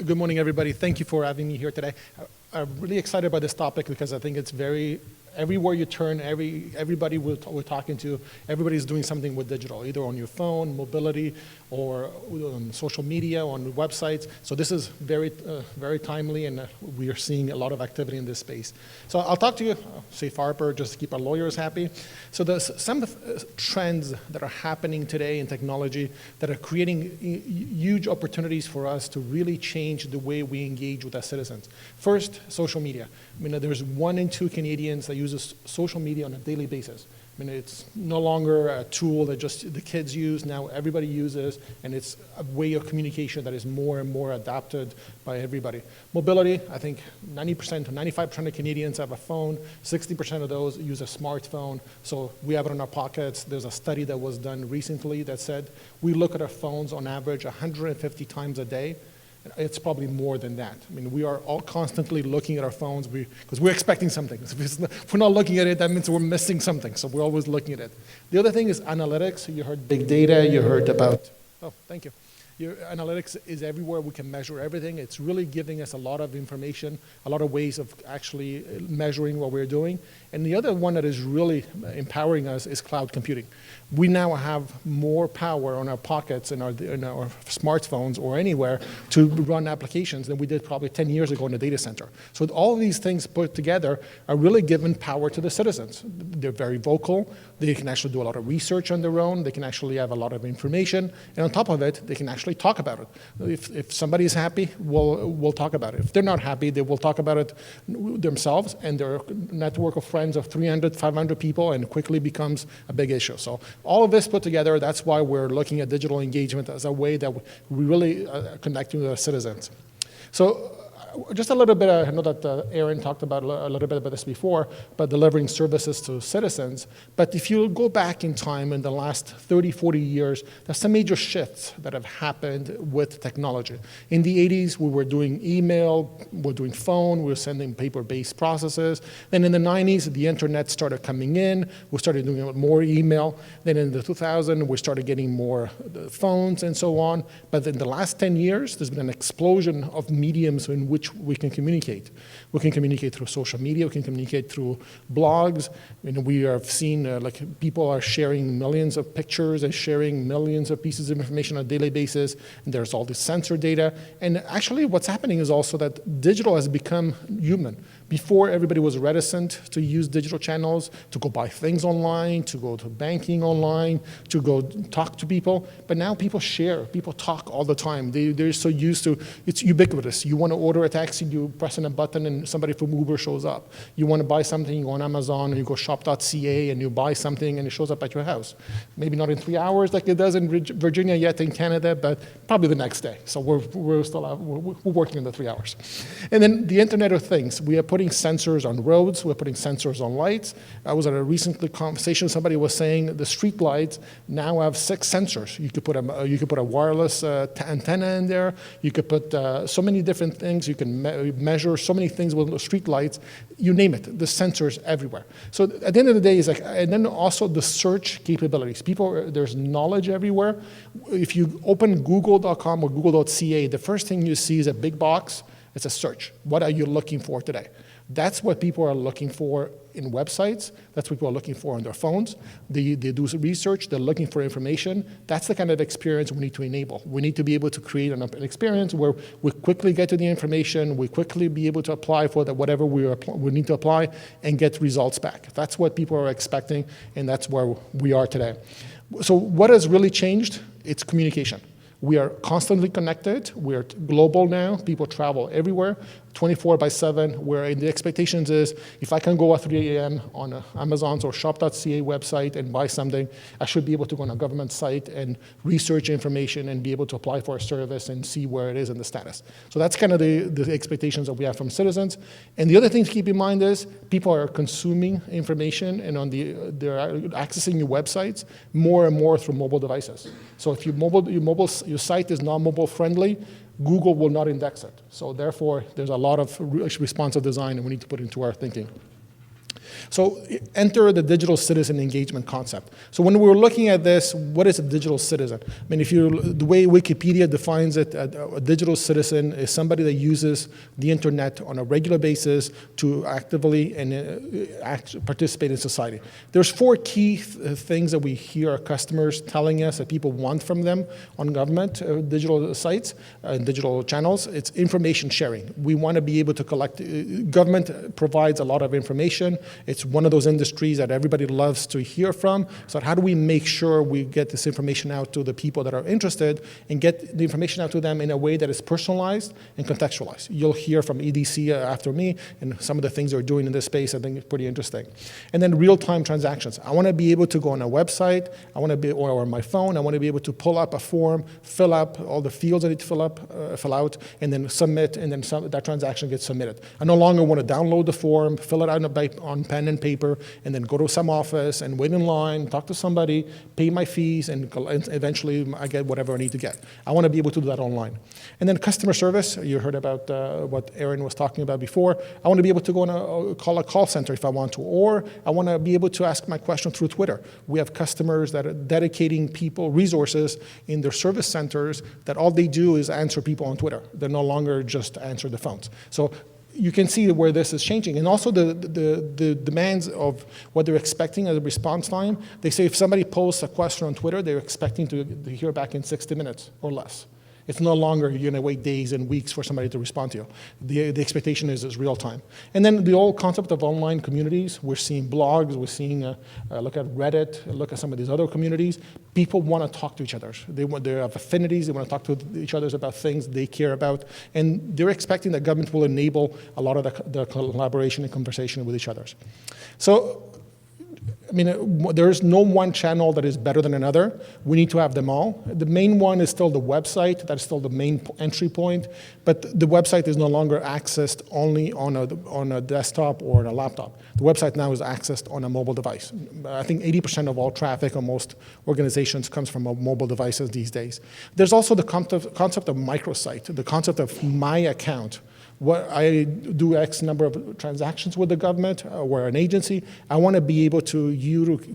Good morning, everybody. Thank you for having me here today. I'm really excited about this topic because I think it's everywhere you turn, everybody we're talking to, everybody's doing something with digital, either on your phone, mobility, or on social media, on websites. So this is very timely, and we are seeing a lot of activity in this space. So I'll talk to you, safe harbor, just to keep our lawyers happy. So there's some trends that are happening today in technology that are creating huge opportunities for us to really change the way we engage with our citizens. First, social media. I mean, there's 1 in 2 Canadians that uses social media on a daily basis. I mean, it's no longer a tool that just the kids use. Now everybody uses, and it's a way of communication that is more and more adapted by everybody. Mobility, I think 90% to 95% of Canadians have a phone. 60% of those use a smartphone. So we have it in our pockets. There's a study that was done recently that said we look at our phones on average 150 times a day. It's probably more than that. I mean, we are all constantly looking at our phones because we're expecting something. If we're not looking at it, that means we're missing something. So we're always looking at it. The other thing is analytics. You heard big data. You heard about, oh, thank you. Your analytics is everywhere. We can measure everything. It's really giving us a lot of information, a lot of ways of actually measuring what we're doing. And the other one that is really empowering us is cloud computing. We now have more power on our pockets, in our smartphones or anywhere to run applications than we did probably 10 years ago in the data center. So all of these things put together are really giving power to the citizens. They're very vocal. They can actually do a lot of research on their own. They can actually have a lot of information. And on top of it, they can actually talk about it. If somebody is happy, we'll talk about it. If they're not happy, they will talk about it themselves and their network of friends of 300, 500 people, and quickly becomes a big issue. So all of this put together, that's why we're looking at digital engagement as a way that we really connect with our citizens. So just a little bit, I know that Aaron talked about a little bit about this before, but delivering services to citizens. But if you go back in time in the last 30, 40 years, there's some major shifts that have happened with technology. In the 80s, we were doing email, we were doing phone, we were sending paper-based processes. Then in the 90s, the internet started coming in, we started doing more email. Then in the 2000s, we started getting more phones and so on. But in the last 10 years, there's been an explosion of mediums in which we can communicate. We can communicate through social media, we can communicate through blogs. We have seen like people are sharing millions of pictures and sharing millions of pieces of information on a daily basis, and there's all this sensor data. And actually what's happening is also that digital has become human. Before, everybody was reticent to use digital channels, to go buy things online, to go to banking online, to go talk to people. But now people share, people talk all the time. They're so used to, it's ubiquitous. You want to order a taxi, you press on a button and somebody from Uber shows up. You want to buy something, you go on Amazon, or you go shop.ca and you buy something and it shows up at your house. Maybe not in 3 hours like it does in Virginia yet in Canada, but probably the next day. So we're working on the 3 hours. And then the Internet of Things. We are putting sensors on roads, we're putting sensors on lights. I was at a recent conversation, somebody was saying the street lights now have 6 sensors. You could put a wireless antenna in there, you could put so many different things, you can measure so many things with the street lights, you name it, the sensors everywhere. So at the end of the day, and then also the search capabilities. There's knowledge everywhere. If you open google.com or google.ca, the first thing you see is a big box. It's a search. What are you looking for today? That's what people are looking for in websites. That's what people are looking for on their phones. They do research. They're looking for information. That's the kind of experience we need to enable. We need to be able to create an experience where we quickly get to the information, we quickly be able to apply for whatever we need to apply and get results back. That's what people are expecting, and that's where we are today. So what has really changed? It's communication. We are constantly connected. We're global now. People travel everywhere, 24/7, where the expectations is if I can go at 3 a.m. on Amazon's or shop.ca website and buy something, I should be able to go on a government site and research information and be able to apply for a service and see where it is in the status. So that's kind of the expectations that we have from citizens. And the other thing to keep in mind is people are consuming information and they're accessing your websites more and more through mobile devices. So if your site is not mobile friendly, Google will not index it. So therefore, there's a lot of responsive design that we need to put into our thinking. So enter the digital citizen engagement concept. So when we were looking at this, what is a digital citizen? I mean, the way Wikipedia defines it, a digital citizen is somebody that uses the internet on a regular basis to actively and participate in society. There's 4 key things that we hear our customers telling us that people want from them on government digital sites and digital channels. It's information sharing. We want to be able to collect, government provides a lot of information. It's one of those industries that everybody loves to hear from. So how do we make sure we get this information out to the people that are interested and get the information out to them in a way that is personalized and contextualized? You'll hear from EDC after me, and some of the things they're doing in this space I think is pretty interesting. And then real-time transactions. I want to be able to go on a website, or on my phone, I want to be able to pull up a form, fill up all the fields I need to fill out, and then submit, and then that transaction gets submitted. I no longer want to download the form, fill it out on pen and paper, and then go to some office and wait in line, talk to somebody, pay my fees, and eventually I get whatever I need to get. I want to be able to do that online. And then customer service, you heard about what Aaron was talking about before. I want to be able to go and call a call center if I want to, or I want to be able to ask my question through Twitter. We have customers that are dedicating people, resources in their service centers that all they do is answer people on Twitter. They're no longer just answer the phones. So you can see where this is changing. And also the demands of what they're expecting as a response time. They say if somebody posts a question on Twitter, they're expecting to hear back in 60 minutes or less. It's no longer you're going to wait days and weeks for somebody to respond to you. The expectation is real time. And then the whole concept of online communities, we're seeing blogs, we're seeing, look at Reddit, look at some of these other communities. People want to talk to each other. They have affinities, they want to talk to each other about things they care about, and they're expecting that government will enable a lot of the collaboration and conversation with each other. So, I mean, there's no one channel that is better than another. We need to have them all. The main one is still the website. That's still the main entry point. But the website is no longer accessed only on a desktop or on a laptop. The website now is accessed on a mobile device. I think 80% of all traffic on most organizations comes from mobile devices these days. There's also the concept of microsite, the concept of my account. What I do X number of transactions with the government or an agency, I want to be able to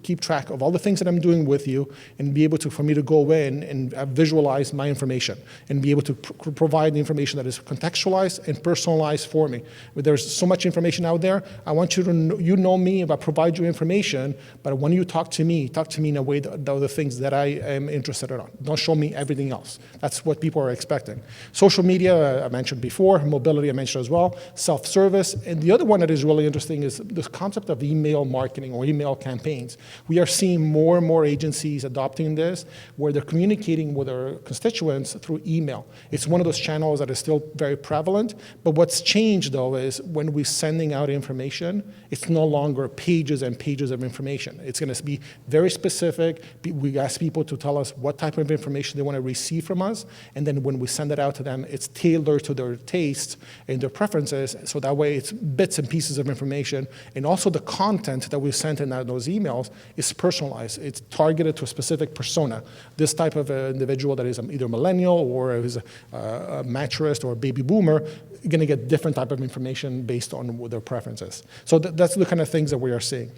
keep track of all the things that I'm doing with you and be able to, for me to go away and visualize my information and be able to provide the information that is contextualized and personalized for me. But there's so much information out there. I want you to know me, if I provide you information, but when you talk to me in a way that the things that I am interested in. Don't show me everything else. That's what people are expecting. Social media, I mentioned before, mobility, I mentioned as well, self-service. And the other one that is really interesting is this concept of email marketing or email campaigns. We are seeing more and more agencies adopting this, where they're communicating with their constituents through email. It's one of those channels that is still very prevalent, but what's changed though is when we're sending out information, it's no longer pages and pages of information. It's going to be very specific. We ask people to tell us what type of information they want to receive from us, and then when we send it out to them, it's tailored to their tastes and their preferences, so that way it's bits and pieces of information, and also the content that we sent in those emails is personalized. It's targeted to a specific persona. This type of individual that is either millennial or is a maturist or a baby boomer, going to get different type of information based on their preferences. So that's the kind of things that we are seeing.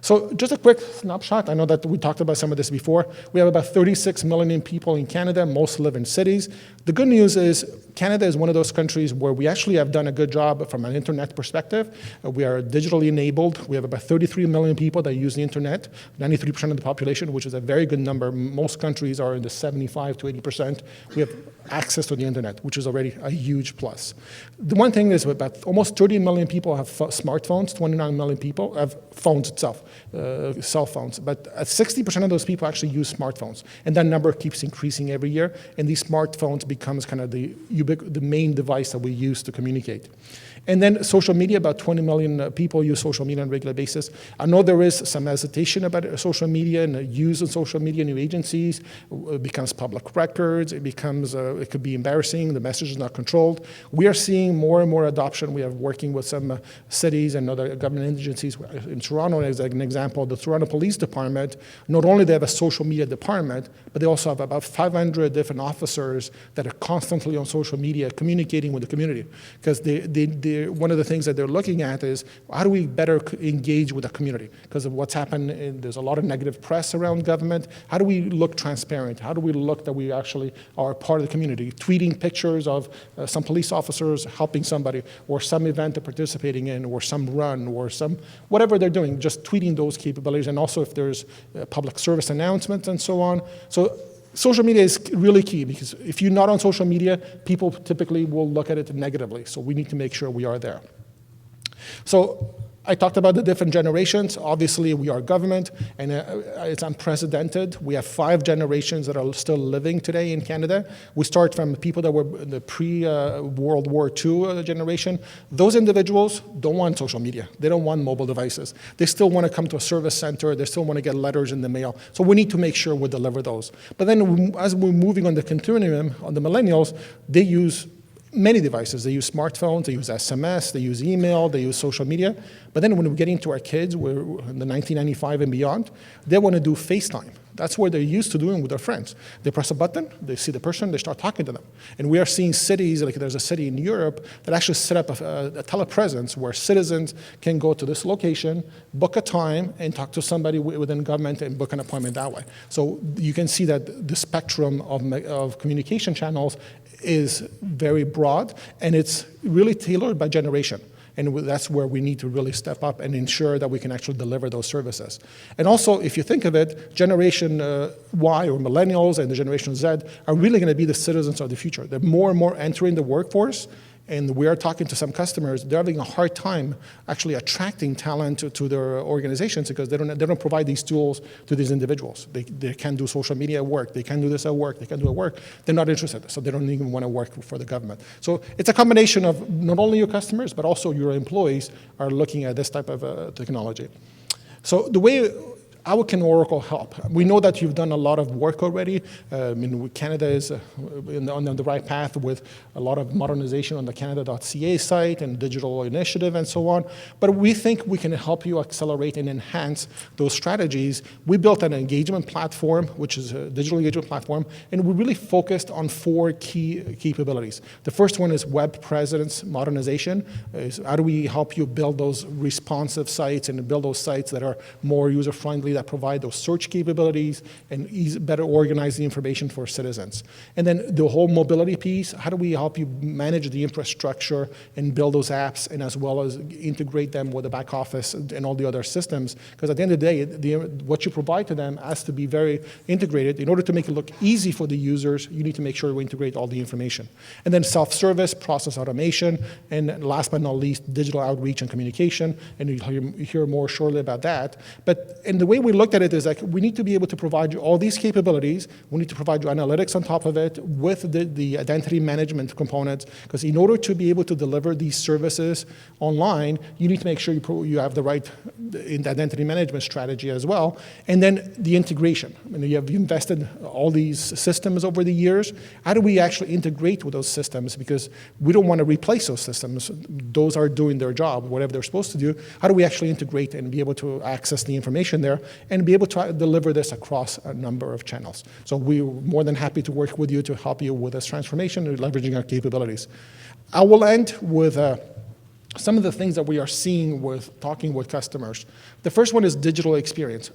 So just a quick snapshot. I know that we talked about some of this before. We have about 36 million people in Canada. Most live in cities. The good news is Canada is one of those countries where we actually have done a good job from an internet perspective. We are digitally enabled. We have about 33 million people that use the internet, 93% of the population, which is a very good number. Most countries are in the 75 to 80%. We have access to the internet, which is already a huge plus. The one thing is about almost 30 million people have smartphones, 29 million people have phones itself, cell phones. But 60% of those people actually use smartphones. And that number keeps increasing every year. And these smartphones becomes kind of the main device that we use to communicate. And then social media, about 20 million people use social media on a regular basis. I know there is some hesitation about social media and use of social media, new agencies. It becomes public records. It becomes, it could be embarrassing. The message is not controlled. We are seeing more and more adoption. We are working with some cities and other government agencies. In Toronto, as an example, the Toronto Police Department, not only they have a social media department, but they also have about 500 different officers that are constantly on social media, communicating with the community. Because one of the things that they're looking at is, how do we better engage with the community? Because of what's happened, there's a lot of negative press around government. How do we look transparent? How do we look that we actually are part of the community? Tweeting pictures of some police officers helping somebody, or some event they're participating in, or some run, or some, whatever they're doing, just tweeting those capabilities, and also if there's public service announcements and so on. So social media is really key, because if you're not on social media, people typically will look at it negatively. So we need to make sure we are there. So I talked about the different generations. Obviously, we are government, and it's unprecedented. We have 5 generations that are still living today in Canada. We start from people that were in the pre-World War II generation. Those individuals don't want social media. They don't want mobile devices. They still want to come to a service center. They still want to get letters in the mail. So we need to make sure we deliver those. But then as we're moving on the continuum, on the millennials, they use many devices. They use smartphones, they use SMS, they use email, they use social media. But then when we get into our kids, we're in the 1995 and beyond, they want to do FaceTime. That's what they're used to doing with their friends. They press a button, they see the person, they start talking to them. And we are seeing cities, like there's a city in Europe that actually set up a telepresence where citizens can go to this location, book a time, and talk to somebody within government and book an appointment that way. So you can see that the spectrum of communication channels is very broad, and it's really tailored by generation. And that's where we need to really step up and ensure that we can actually deliver those services. And also, if you think of it, Generation Y or millennials and the Generation Z are really going to be the citizens of the future. They're more and more entering the workforce, and we are talking to some customers. They're having a hard time actually attracting talent to their organizations because they don't provide these tools to these individuals. They can't do social media at work. They can't do this at work. They can't do it at work. They're not interested, so they don't even want to work for the government. So it's a combination of not only your customers, but also your employees are looking at this type of technology. So the way how can Oracle help? We know that you've done a lot of work already. Canada is on the right path with a lot of modernization on the Canada.ca site and digital initiative and so on. But we think we can help you accelerate and enhance those strategies. We built an engagement platform, which is a digital engagement platform, and we really focused on 4 key capabilities. The first one is web presence modernization. How do we help you build those responsive sites and build those sites that are more user-friendly, that provide those search capabilities and better organize the information for citizens. And then the whole mobility piece, how do we help you manage the infrastructure and build those apps, and as well as integrate them with the back office and all the other systems? Because at the end of the day, what you provide to them has to be very integrated. In order to make it look easy for the users, you need to make sure we integrate all the information. And then self-service, process automation, and last but not least, digital outreach and communication, and you'll hear more shortly about that. But in the way we looked at it is like, we need to be able to provide you all these capabilities. We need to provide you analytics on top of it with the identity management components, because in order to be able to deliver these services online, you need to make sure you have the right identity management strategy as well. And then the integration. I mean, you invested all these systems over the years. How do we actually integrate with those systems? Because we don't want to replace those systems. Those are doing their job, whatever they're supposed to do. How do we actually integrate and be able to access the information there and be able to deliver this across a number of channels? So we're more than happy to work with you to help you with this transformation and leveraging our capabilities. I will end with some of the things that we are seeing with talking with customers. The first one is digital experience.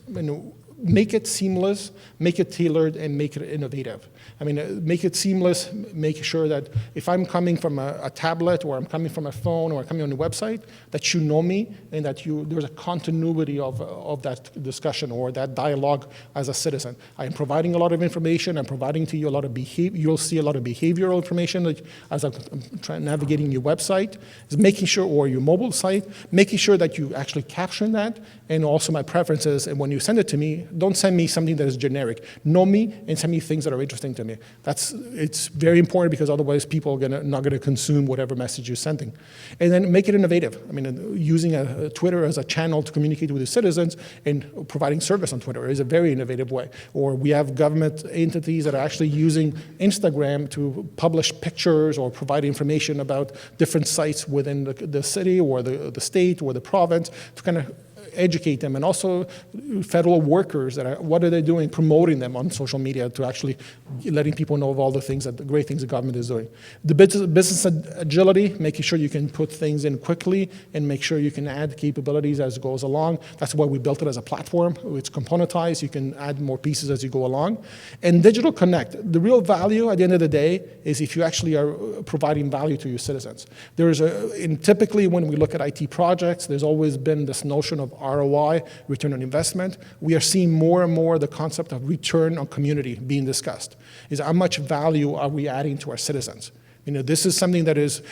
Make it seamless, make it tailored, and make it innovative. I mean, make it seamless, make sure that if I'm coming from a tablet, or I'm coming from a phone, or I'm coming on a website, that you know me, and that there's a continuity of that discussion or that dialogue as a citizen. I'm providing a lot of information, I'm providing to you a lot of behavior, you'll see a lot of behavioral information like, as I'm navigating your website, is making sure, or your mobile site, making sure that you actually caption that, and also my preferences, and when you send it to me, don't send me something that is generic. Know me and send me things that are interesting to me. It's very important, because otherwise people are not going to consume whatever message you're sending. And then make it innovative. I mean, using Twitter as a channel to communicate with the citizens and providing service on Twitter is a very innovative way. Or we have government entities that are actually using Instagram to publish pictures or provide information about different sites within the city or the state or the province to kind of educate them, and also federal workers what are they doing, promoting them on social media to actually letting people know of all the great things the government is doing. The business agility, making sure you can put things in quickly and make sure you can add capabilities as it goes along. That's why we built it as a platform. It's componentized. You can add more pieces as you go along. And digital connect. The real value at the end of the day is if you actually are providing value to your citizens. Typically when we look at IT projects, there's always been this notion of ROI, return on investment. We are seeing more and more the concept of return on community being discussed. Is how much value are we adding to our citizens? This is something that is,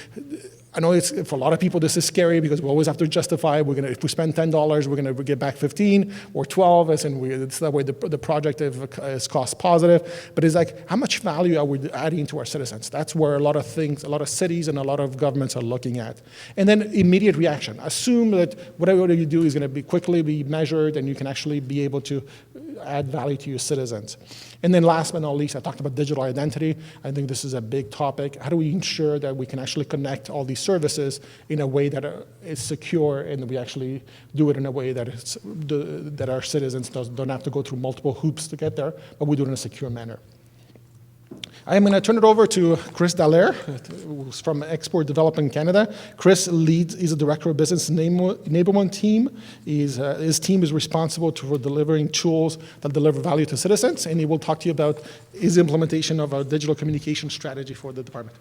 I know for a lot of people this is scary because we always have to justify, if we spend $10, we're going to get back 15 or 12, it's that way the project is cost positive. But it's like, how much value are we adding to our citizens? That's where a lot of cities and a lot of governments are looking at. And then immediate reaction. Assume that whatever you do is going to quickly be measured and you can actually be able to add value to your citizens. And then last but not least, I talked about digital identity. I think this is a big topic. How do we ensure that we can actually connect all these services in a way that is secure and we actually do it in a way that our citizens don't have to go through multiple hoops to get there, but we do it in a secure manner. I am going to turn it over to Chris Dallaire, who's from Export Development Canada. Chris he's a director of business enablement team. His team is responsible for delivering tools that deliver value to citizens, and he will talk to you about his implementation of a digital communication strategy for the department.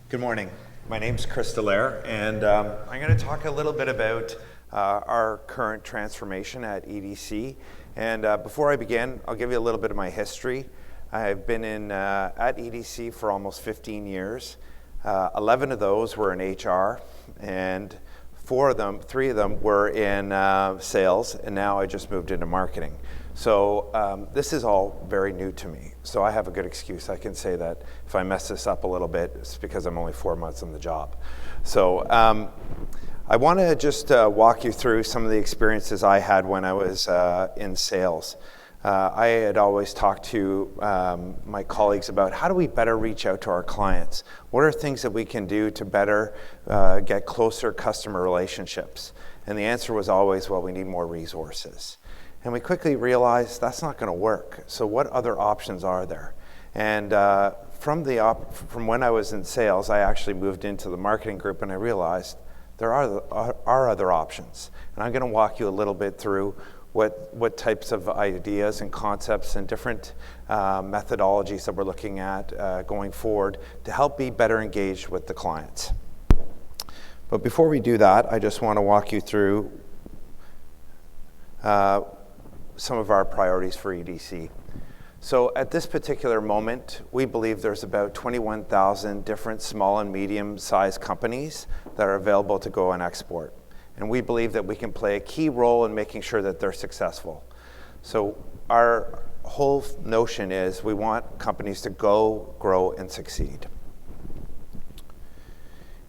Good morning. My name's Chris Dallaire, and I'm going to talk a little bit about our current transformation at EDC. And before I begin, I'll give you a little bit of my history. I've been at EDC for almost 15 years. 11 of those were in HR, and 3 of them were in sales, and now I just moved into marketing. So this is all very new to me. So I have a good excuse. I can say that if I mess this up a little bit, it's because I'm only 4 months on the job. So I want to just walk you through some of the experiences I had when I was in sales. I had always talked to my colleagues about how do we better reach out to our clients? What are things that we can do to better get closer customer relationships? And the answer was always, well, we need more resources. And we quickly realized that's not going to work. So what other options are there? And from when I was in sales, I actually moved into the marketing group, and I realized there are other options. And I'm going to walk you a little bit through what types of ideas and concepts and different methodologies that we're looking at going forward to help be better engaged with the clients. But before we do that, I just want to walk you through some of our priorities for EDC. So at this particular moment, we believe there's about 21,000 different small and medium-sized companies that are available to go and export. And we believe that we can play a key role in making sure that they're successful. So our whole notion is we want companies to go, grow, and succeed.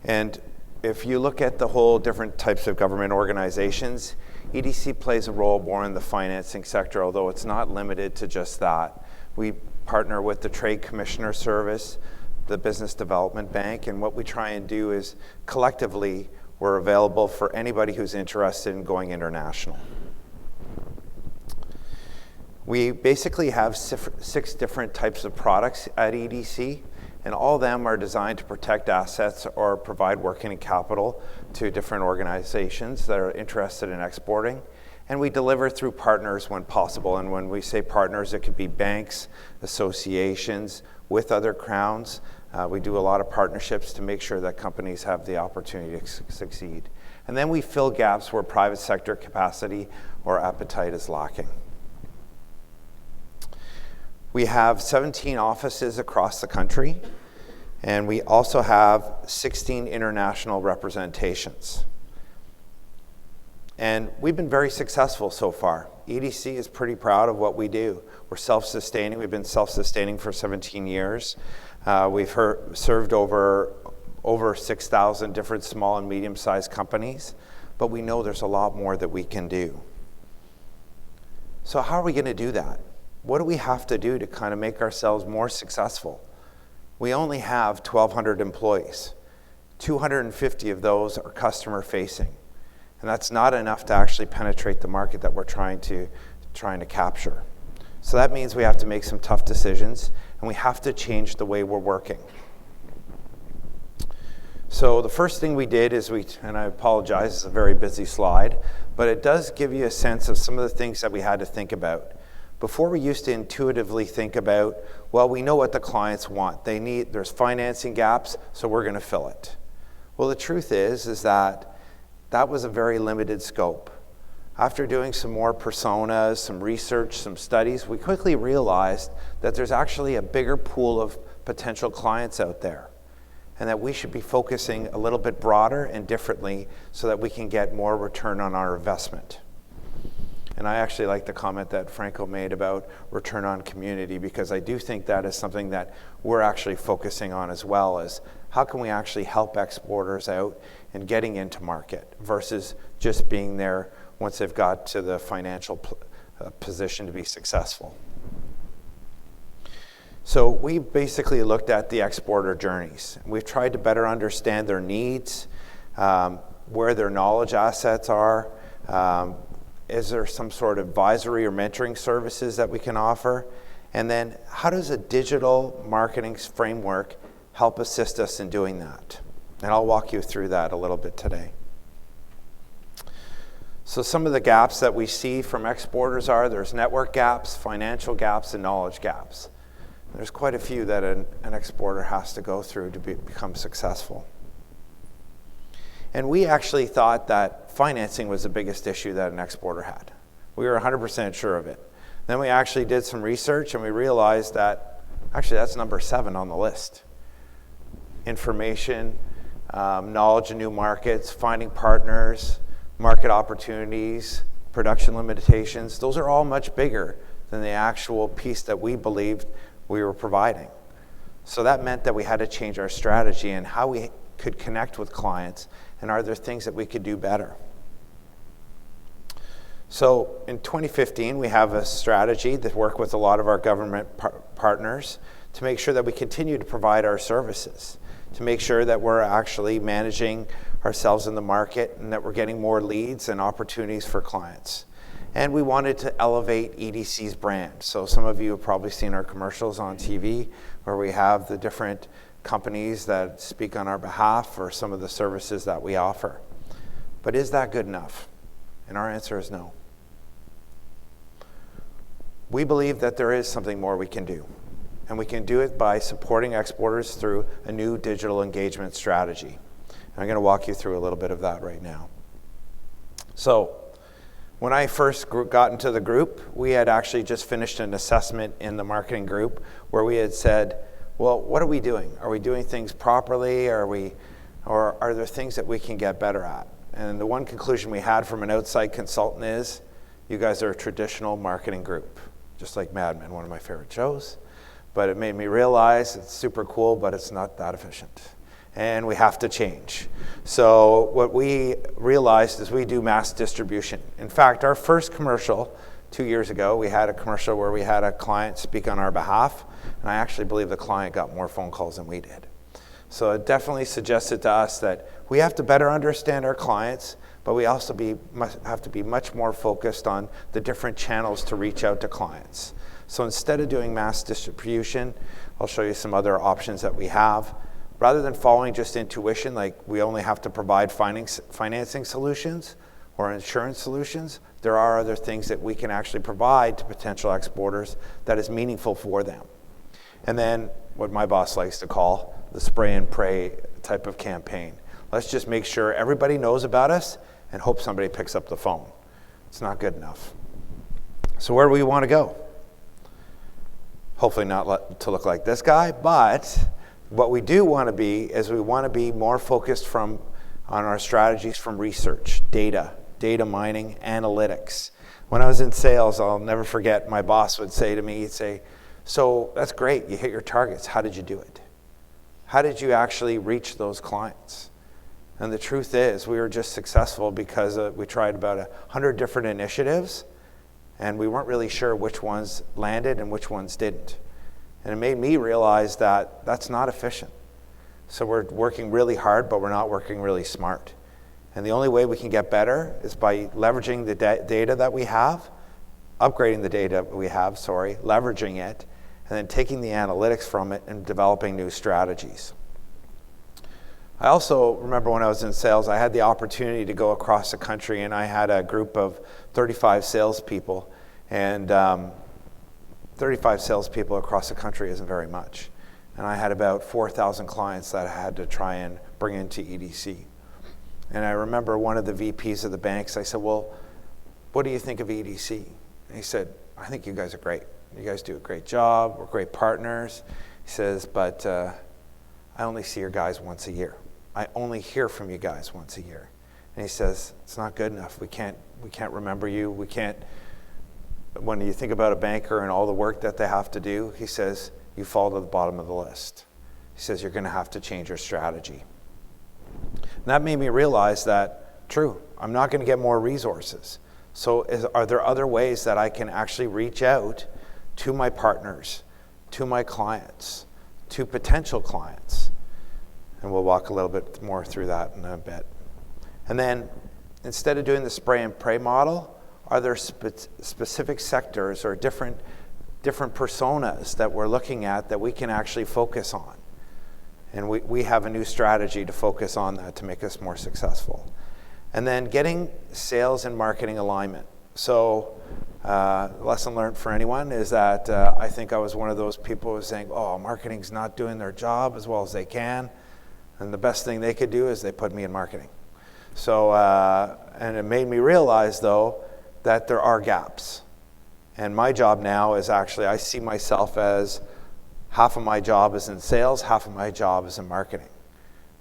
And if you look at the whole different types of government organizations, EDC plays a role more in the financing sector, although it's not limited to just that. We partner with the Trade Commissioner Service, the Business Development Bank, and what we try and do is collectively we're available for anybody who's interested in going international. We basically have 6 different types of products at EDC, and all of them are designed to protect assets or provide working capital to different organizations that are interested in exporting. And we deliver through partners when possible. And when we say partners, it could be banks, associations, with other crowns. We do a lot of partnerships to make sure that companies have the opportunity to succeed. And then we fill gaps where private sector capacity or appetite is lacking. We have 17 offices across the country, and we also have 16 international representations. And we've been very successful so far. EDC is pretty proud of what we do. We're self-sustaining. We've been self-sustaining for 17 years. We've served over 6,000 different small and medium-sized companies, but we know there's a lot more that we can do. So how are we going to do that? What do we have to do to kind of make ourselves more successful? We only have 1,200 employees. 250 of those are customer-facing. And that's not enough to actually penetrate the market that we're trying to capture. So that means we have to make some tough decisions, and we have to change the way we're working. So the first thing we did is and I apologize, it's a very busy slide, but it does give you a sense of some of the things that we had to think about. Before, we used to intuitively think about, well, we know what the clients want. There's financing gaps, so we're going to fill it. Well, the truth is that was a very limited scope. After doing some more personas, some research, some studies, we quickly realized that there's actually a bigger pool of potential clients out there, and that we should be focusing a little bit broader and differently so that we can get more return on our investment. And I actually like the comment that Franco made about return on community, because I do think that is something that we're actually focusing on as well, as how can we actually help exporters out in getting into market versus just being there once they've got to the financial position to be successful. So we basically looked at the exporter journeys. We've tried to better understand their needs, where their knowledge assets are. Is there some sort of advisory or mentoring services that we can offer? And then how does a digital marketing framework help assist us in doing that? And I'll walk you through that a little bit today. So some of the gaps that we see from exporters there's network gaps, financial gaps, and knowledge gaps. There's quite a few that an exporter has to go through to become successful. And we actually thought that financing was the biggest issue that an exporter had. We were 100% sure of it. Then we actually did some research, and we realized that actually that's number 7 on the list. Information, knowledge of new markets, finding partners, market opportunities, production limitations, those are all much bigger than the actual piece that we believed we were providing. So that meant that we had to change our strategy and how we could connect with clients, and are there things that we could do better. So in 2015, we have a strategy that worked with a lot of our government partners to make sure that we continue to provide our services, to make sure that we're actually managing ourselves in the market and that we're getting more leads and opportunities for clients. And we wanted to elevate EDC's brand. So some of you have probably seen our commercials on TV where we have the different companies that speak on our behalf for some of the services that we offer. But is that good enough? And our answer is no. We believe that there is something more we can do. And we can do it by supporting exporters through a new digital engagement strategy. And I'm going to walk you through a little bit of that right now. So when I first got into the group, we had actually just finished an assessment in the marketing group where we had said, well, what are we doing? Are we doing things properly? Or are there things that we can get better at? And the one conclusion we had from an outside consultant is, you guys are a traditional marketing group, just like Mad Men, one of my favorite shows. But it made me realize it's super cool, but it's not that efficient. And we have to change. So what we realized is we do mass distribution. In fact, our first commercial 2 years ago, we had a commercial where we had a client speak on our behalf, and I actually believe the client got more phone calls than we did. So it definitely suggested to us that we have to better understand our clients, but we also have to be much more focused on the different channels to reach out to clients. So instead of doing mass distribution, I'll show you some other options that we have. Rather than following just intuition, like we only have to provide financing solutions or insurance solutions, there are other things that we can actually provide to potential exporters that is meaningful for them. And then what my boss likes to call the spray and pray type of campaign. Let's just make sure everybody knows about us and hope somebody picks up the phone. It's not good enough. So where do we want to go? Hopefully not to look like this guy, but what we do want to be is we want to be more focused on our strategies from research, data mining, analytics. When I was in sales, I'll never forget, my boss would say to me, he'd say, so that's great, you hit your targets, how did you do it? How did you actually reach those clients? And the truth is, we were just successful because we tried about 100 different initiatives, and we weren't really sure which ones landed and which ones didn't. And it made me realize that that's not efficient. So we're working really hard, but we're not working really smart. And the only way we can get better is by leveraging the data that we have, upgrading the data we have, leveraging it, and then taking the analytics from it and developing new strategies. I also remember when I was in sales, I had the opportunity to go across the country, and I had a group of 35 salespeople, and 35 salespeople across the country isn't very much. And I had about 4,000 clients that I had to try and bring into EDC. And I remember one of the VPs of the banks, I said, well, what do you think of EDC? And he said, I think you guys are great. You guys do a great job. We're great partners. He says, but I only see your guys once a year. I only hear from you guys once a year. And he says, it's not good enough. We can't remember you. We can't, when you think about a banker and all the work that they have to do, he says, you fall to the bottom of the list. He says, you're going to have to change your strategy. And that made me realize that, true, I'm not going to get more resources. So are there other ways that I can actually reach out to my partners, to my clients, to potential clients? And we'll walk a little bit more through that in a bit. And then, instead of doing the spray and pray model, are there specific sectors or different personas that we're looking at that we can actually focus on? And we have a new strategy to focus on that to make us more successful. And then getting sales and marketing alignment. So lesson learned for anyone is that I think I was one of those people who was saying, oh, marketing's not doing their job as well as they can. And the best thing they could do is they put me in marketing. So, and it made me realize, though, that there are gaps. And my job now is actually, I see myself as half of my job is in sales, half of my job is in marketing.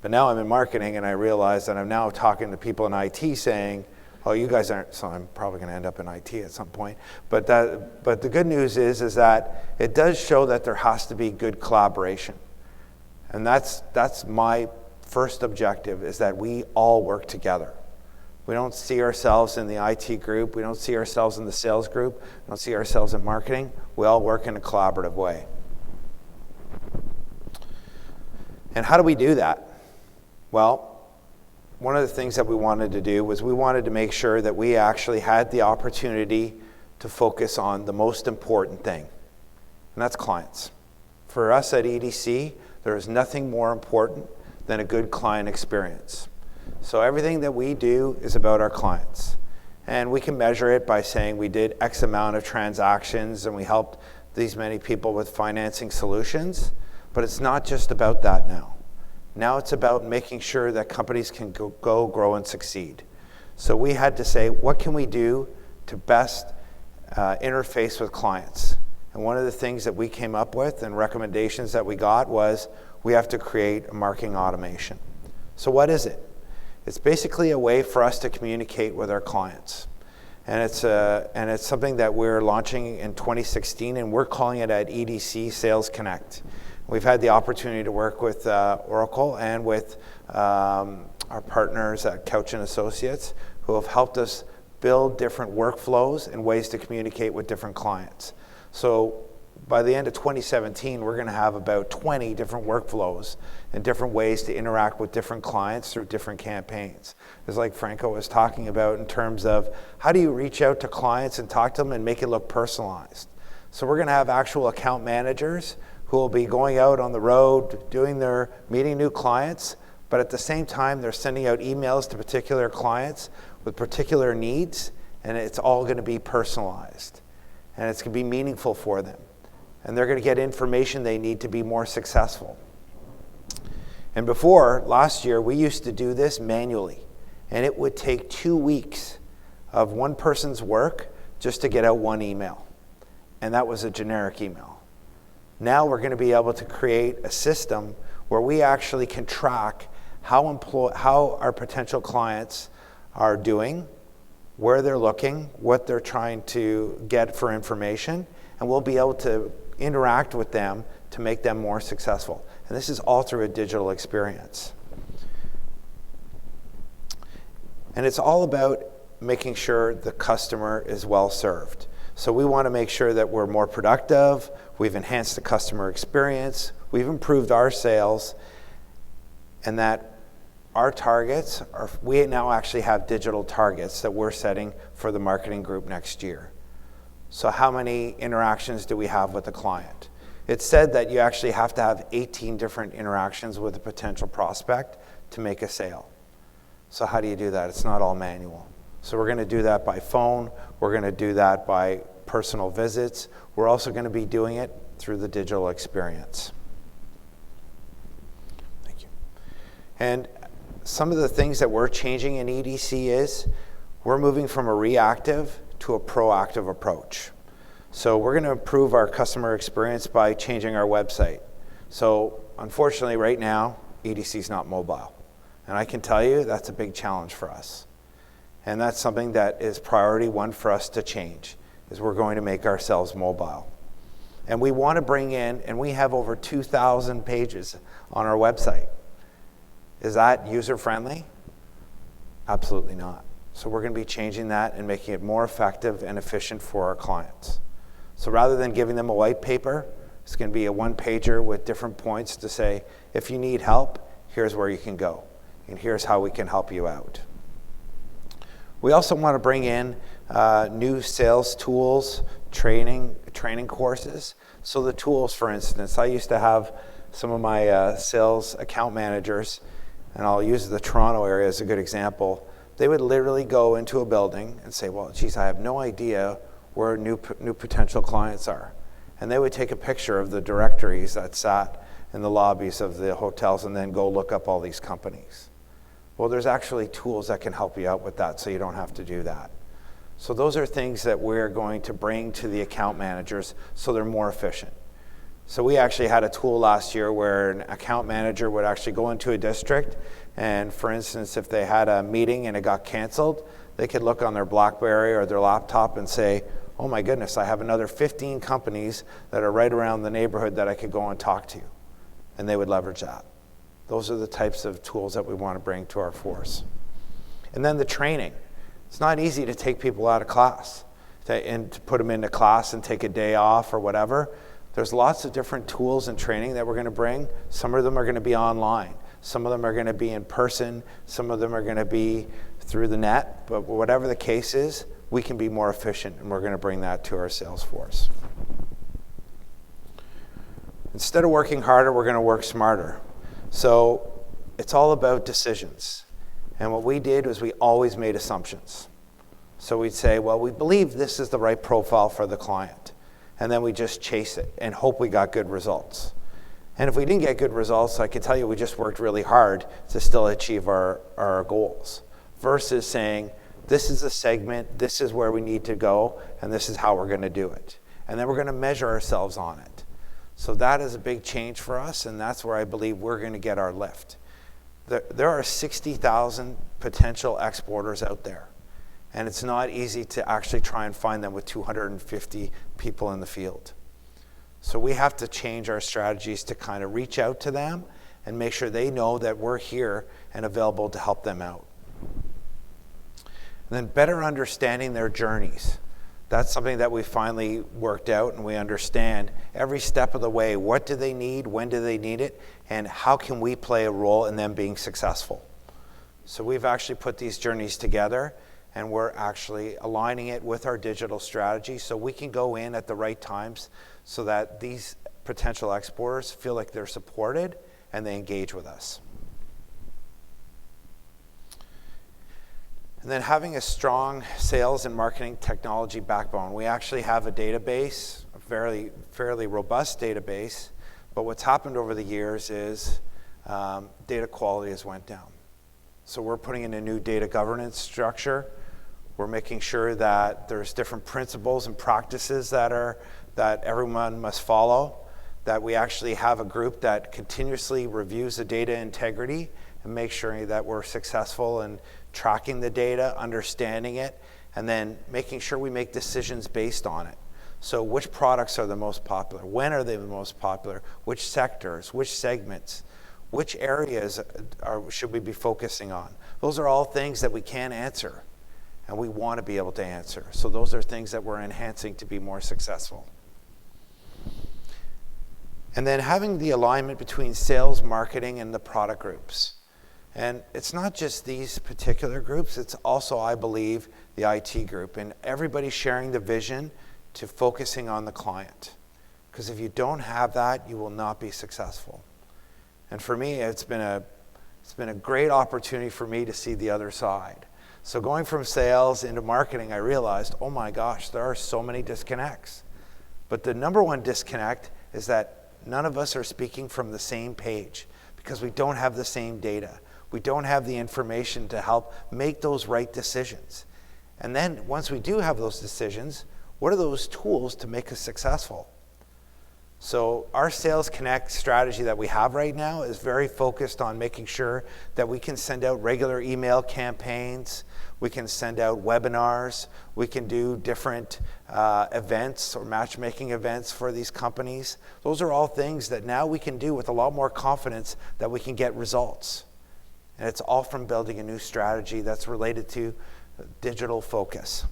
But now I'm in marketing, and I realize that I'm now talking to people in IT saying, oh, you guys aren't, so I'm probably going to end up in IT at some point. But the good news is that it does show that there has to be good collaboration. And that's my first objective, is that we all work together. We don't see ourselves in the IT group. We don't see ourselves in the sales group. We don't see ourselves in marketing. We all work in a collaborative way. And how do we do that? Well, one of the things that we wanted to do was we wanted to make sure that we actually had the opportunity to focus on the most important thing, and that's clients. For us at EDC, there is nothing more important than a good client experience. So everything that we do is about our clients. And we can measure it by saying we did X amount of transactions and we helped these many people with financing solutions. But it's not just about that now. Now it's about making sure that companies can go grow, and succeed. So we had to say, what can we do to best interface with clients? And one of the things that we came up with and recommendations that we got was we have to create a marketing automation. So what is it? It's basically a way for us to communicate with our clients. And it's something that we're launching in 2016, and we're calling it at EDC Sales Connect. We've had the opportunity to work with Oracle and with our partners at Couch & Associates, who have helped us build different workflows and ways to communicate with different clients. So by the end of 2017, we're going to have about 20 different workflows and different ways to interact with different clients through different campaigns. It's like Franco was talking about in terms of how do you reach out to clients and talk to them and make it look personalized. So we're going to have actual account managers who will be going out on the road, meeting new clients, but at the same time, they're sending out emails to particular clients with particular needs, and it's all going to be personalized. And it's going to be meaningful for them. And they're going to get information they need to be more successful. And before, last year, we used to do this manually. And it would take 2 weeks of one person's work just to get out one email. And that was a generic email. Now we're going to be able to create a system where we actually can track how our potential clients are doing, where they're looking, what they're trying to get for information, and we'll be able to interact with them to make them more successful. And this is all through a digital experience. And it's all about making sure the customer is well served. So we want to make sure that we're more productive, we've enhanced the customer experience, we've improved our sales, and that our targets are, we now actually have digital targets that we're setting for the marketing group next year. So how many interactions do we have with the client? It's said that you actually have to have 18 different interactions with a potential prospect to make a sale. So how do you do that? It's not all manual. So we're going to do that by phone. We're going to do that by personal visits. We're also going to be doing it through the digital experience. Thank you. And some of the things that we're changing in EDC is we're moving from a reactive to a proactive approach. So we're going to improve our customer experience by changing our website. So unfortunately right now, EDC is not mobile. And I can tell you that's a big challenge for us. And that's something that is priority one for us to change, is we're going to make ourselves mobile. And we want to bring in, and we have over 2,000 pages on our website. Is that user-friendly? Absolutely not. So we're going to be changing that and making it more effective and efficient for our clients. So rather than giving them a white paper, it's going to be a one-pager with different points to say, if you need help, here's where you can go, and here's how we can help you out. We also want to bring in new sales tools, training courses. So the tools, for instance, I used to have some of my sales account managers, and I'll use the Toronto area as a good example. They would literally go into a building and say, well, geez, I have no idea where new potential clients are. And they would take a picture of the directories that sat in the lobbies of the hotels and then go look up all these companies. Well, there's actually tools that can help you out with that so you don't have to do that. So those are things that we're going to bring to the account managers so they're more efficient. So we actually had a tool last year where an account manager would actually go into a district, and for instance, if they had a meeting and it got canceled, they could look on their BlackBerry or their laptop and say, oh my goodness, I have another 15 companies that are right around the neighborhood that I could go and talk to. And they would leverage that. Those are the types of tools that we want to bring to our force. And then the training. It's not easy to take people out of class and to put them into class and take a day off or whatever. There's lots of different tools and training that we're going to bring. Some of them are going to be online. Some of them are going to be in person. Some of them are going to be through the net. But whatever the case is, we can be more efficient, and we're going to bring that to our sales force. Instead of working harder, we're going to work smarter. So it's all about decisions. And what we did was we always made assumptions. So we'd say, well, we believe this is the right profile for the client. And then we just chase it and hope we got good results. And if we didn't get good results, I can tell you we just worked really hard to still achieve our goals. Versus saying, this is a segment, this is where we need to go, and this is how we're going to do it. And then we're going to measure ourselves on it. So that is a big change for us, and that's where I believe we're going to get our lift. There are 60,000 potential exporters out there, and it's not easy to actually try and find them with 250 people in the field. So we have to change our strategies to kind of reach out to them and make sure they know that we're here and available to help them out. And then better understanding their journeys. That's something that we finally worked out, and we understand every step of the way. What do they need? When do they need it? And how can we play a role in them being successful? So we've actually put these journeys together, and we're actually aligning it with our digital strategy so we can go in at the right times so that these potential exporters feel like they're supported and they engage with us. And then having a strong sales and marketing technology backbone. We actually have a database, a fairly robust database, but what's happened over the years is data quality has went down. So we're putting in a new data governance structure. We're making sure that there's different principles and practices that everyone must follow, that we actually have a group that continuously reviews the data integrity and make sure that we're successful in tracking the data, understanding it, and then making sure we make decisions based on it. So which products are the most popular? When are they the most popular? Which sectors? Which segments? Which areas should we be focusing on? Those are all things that we can answer, and we want to be able to answer. So those are things that we're enhancing to be more successful. And then having the alignment between sales, marketing, and the product groups. And it's not just these particular groups, it's also, I believe, the IT group, and everybody sharing the vision to focusing on the client. Because if you don't have that, you will not be successful. And for me, it's been a great opportunity for me to see the other side. So going from sales into marketing, I realized, oh my gosh, there are so many disconnects. But the number one disconnect is that none of us are speaking from the same page because we don't have the same data. We don't have the information to help make those right decisions. And then once we do have those decisions, what are those tools to make us successful? So our Sales Connect strategy that we have right now is very focused on making sure that we can send out regular email campaigns, we can send out webinars, we can do different events or matchmaking events for these companies. Those are all things that now we can do with a lot more confidence that we can get results. And it's all from building a new strategy that's related to digital focus.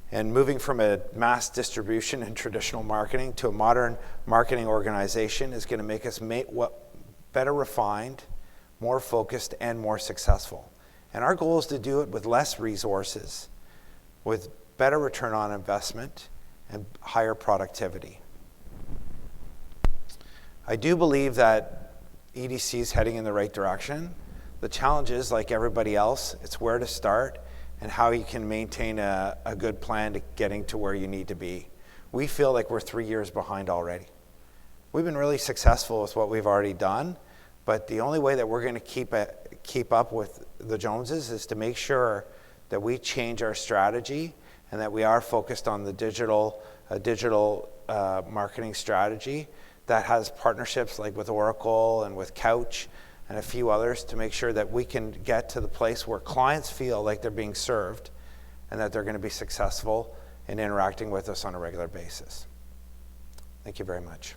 And moving from a mass distribution and traditional marketing to a modern marketing organization is going to make us better refined, more focused, and more successful. And our goal is to do it with less resources, with better return on investment, and higher productivity. I do believe that EDC is heading in the right direction. The challenge is, like everybody else, it's where to start and how you can maintain a good plan to getting to where you need to be. We feel like we're 3 years behind already. We've been really successful with what we've already done, but the only way that we're going to keep up with the Joneses is to make sure that we change our strategy and that we are focused on the digital marketing strategy that has partnerships like with Oracle and with Couch and a few others to make sure that we can get to the place where clients feel like they're being served and that they're going to be successful in interacting with us on a regular basis. Thank you very much.